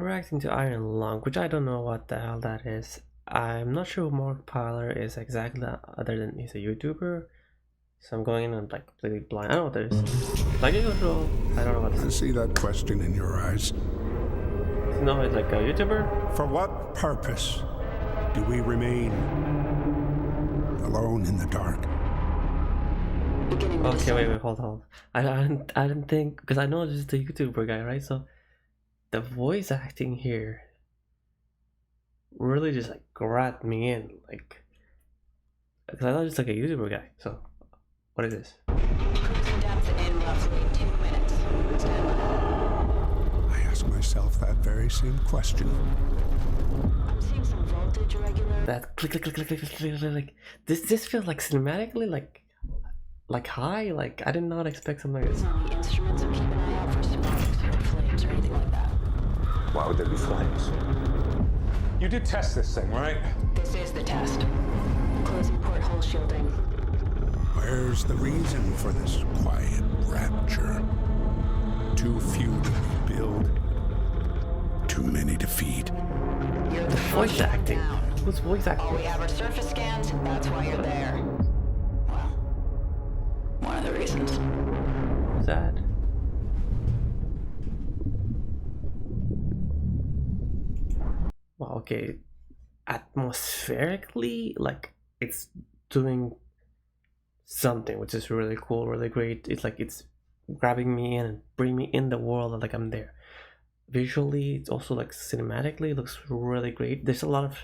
reacting to Iron Lung, which I don't know what the hell that is. I'm not sure who Markiplier is exactly, other than he's a YouTuber. So I'm going in and like completely blind. I don't know what that is. Like usual, I don't know what this I is. see that question in your eyes. No, it's like a YouTuber. For what purpose do we remain alone in the dark? Okay, wait, hold. I didn't think, because I know this is the YouTuber guy, right? So the voice acting here really just like grabbed me in, like, because I thought it's like a YouTuber guy. So what is this? Cruising depth in roughly 2 minutes. Stand by. I ask myself that very same question. I'm seeing some voltage irregular. That click, like this feels like cinematically like high. Like I did not expect something like this. On the instruments, so keep an eye out for sparks or flames or anything like that. Why would there be flames? You did test this thing, right? This is the test. Closing porthole shielding. Where's the reason for this quiet rapture? Too few to rebuild, too many to feed. You're The voice acting. down. Who's voice All acting? we have are surface scans. That's why you're there. Well, one of the reasons. Sad. Well, okay. Atmospherically, like it's doing something which is really cool, really great. It's like it's grabbing me in and bringing me in the world, and like I'm there. Visually, it's also like cinematically, it looks really great. There's a lot of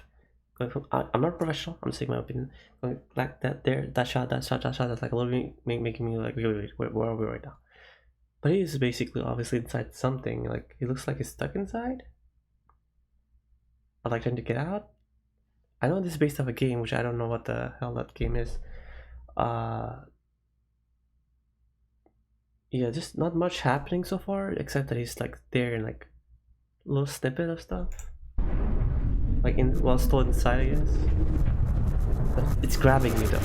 going from. I'm not a professional. I'm saying my opinion. Going like that there, that shot. That's like a little bit making me like, wait, where are we right now? But he is basically obviously inside something. Like he looks like he's stuck inside, or like trying to get out. I know this is based off a game, which I don't know what the hell that game is. Yeah, just not much happening so far, except that he's like there in like a little snippet of stuff, like in while still inside, I guess. But it's grabbing me though. I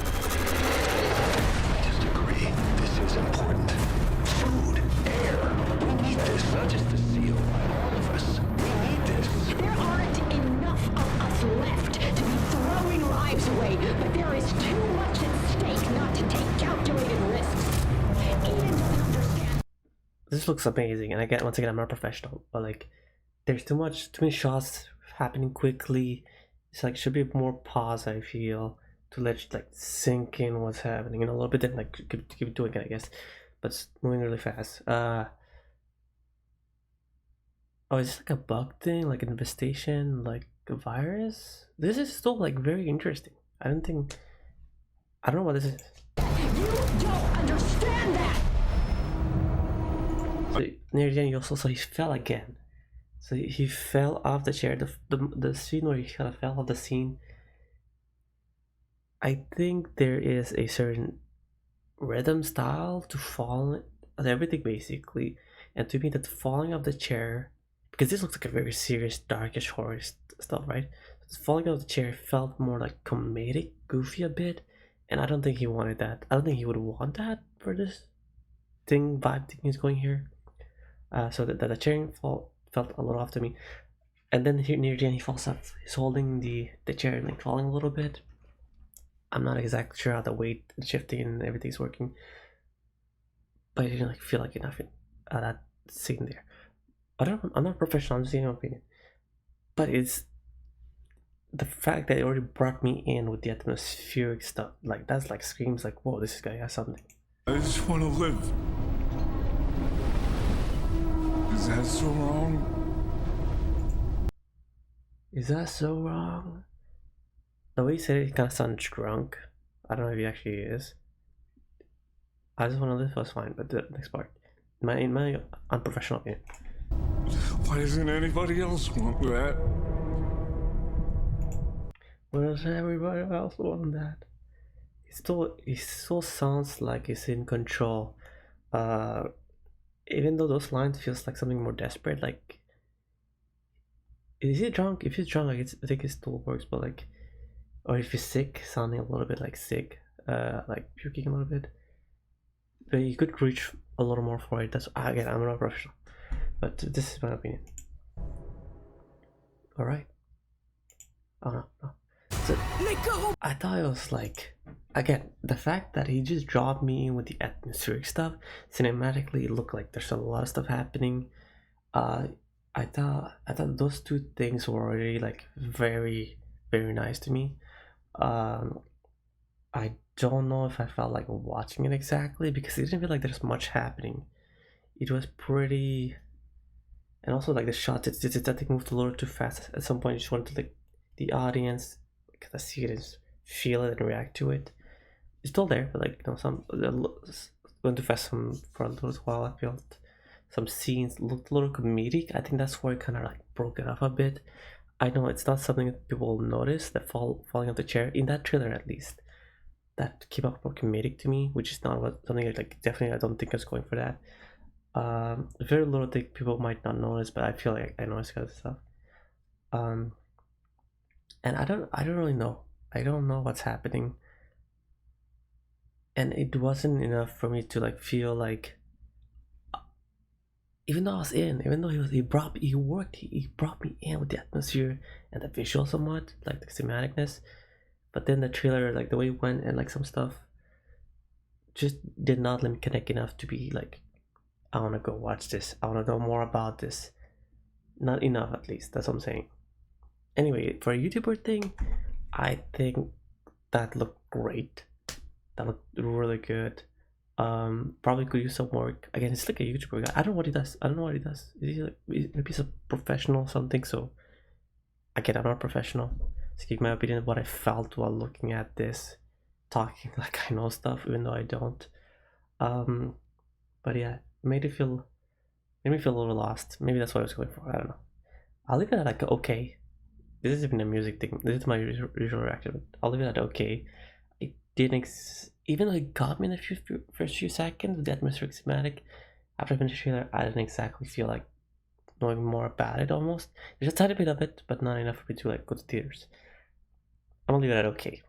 just agree. This is important. Food, air. We need this, not just the seal. All of us. We need this. There aren't enough of us left to be throwing lives away, but there is too much at stake not to take calculated risks. Eden doesn't understand. This looks amazing, and once again, I'm not a professional, but like, there's too many shots happening quickly. It's like should be more pause, I feel, to let you like sink in what's happening, and a little bit then like keep doing it, I guess, but it's moving really fast. Oh, is this like a bug thing, like an infestation, like a virus? This is still like very interesting. I don't know what this is. You don't understand that! So near the end, you also saw he fell again. So he fell off the chair. The scene where he kind of fell off the scene. I think there is a certain rhythm style to fall on everything basically, and to me that falling off the chair, because this looks like a very serious darkish horror stuff, right? Falling off the chair felt more like comedic, goofy a bit, and I don't think he wanted that. I don't think he would want that for this vibe thing he's going here. So that the chair fall felt a little off to me, and then here near the end he falls up. He's holding the chair and like falling a little bit. I'm not exactly sure how the weight and shifting and everything's working, but I didn't like feel like enough in that scene there. But I'm not professional. I'm just saying my opinion. But it's the fact that it already brought me in with the atmospheric stuff. Like that's like screams like, whoa, this guy has something. I just want to live. Is that so wrong? Is that so wrong? The way he said it, he kind of sounds drunk. I don't know if he actually is. I just want to live was fine, but the next part, in my unprofessional opinion. Why doesn't anybody else want that? Why does everybody else want that? He still sounds like he's in control. Even though those lines feels like something more desperate. Like, is he drunk? If he's drunk, I think it still works. But like, or if he's sick, sounding a little bit like sick, like puking a little bit. But you could reach a little more for it. That's again, I'm not a professional, but this is my opinion. All right. Oh no, no. So I thought it was like, again, the fact that he just dropped me in with the atmospheric stuff. Cinematically, it looked like there's a lot of stuff happening. Uh, I thought those two things were already like very very nice to me. Um, I don't know if I felt like watching it exactly because it didn't feel like there's much happening. It was pretty, and also like the shots. It's I think moved a little too fast. At some point, you just wanted to like the audience kind of see it and feel it and react to it. It's still there, but like some went too fast for a little while. I felt some scenes looked a little comedic. I think that's where it kind of like broke it up a bit. I know it's not something that people notice, the falling off the chair in that trailer at least. That came up more comedic to me, which is not what something like definitely I don't think I was going for that. Very little thing people might not notice, but I feel like I notice kind of stuff. Um, and I don't really know. I don't know what's happening, and it wasn't enough for me to like feel like. Even though I was in, even though he brought me in with the atmosphere and the visual somewhat, like the cinematicness. But then the trailer, like the way it went and like some stuff, just did not let me connect enough to be like, I want to go watch this. I want to know more about this. Not enough, at least. That's what I'm saying. Anyway, for a YouTuber thing, I think that looked great. That looked really good. Probably could use some work. Again, it's like a YouTuber guy. I don't know what he does. I don't know what he does. Is he like, maybe he's a professional or something? So again, I'm not a professional. Just give my opinion of what I felt while looking at this, talking like I know stuff, even though I don't. But yeah, made me feel a little lost. Maybe that's what I was going for. I don't know. I'll leave it at like okay. This is even a music thing. This is my usual reaction. But I'll leave it at okay. I didn't, even though it got me in the first few seconds with the atmospheric cinematic. After I finished the trailer, I didn't exactly feel like knowing more about it. Almost, there's a tiny bit of it, but not enough for me to like go to theaters. I'm gonna leave it at okay.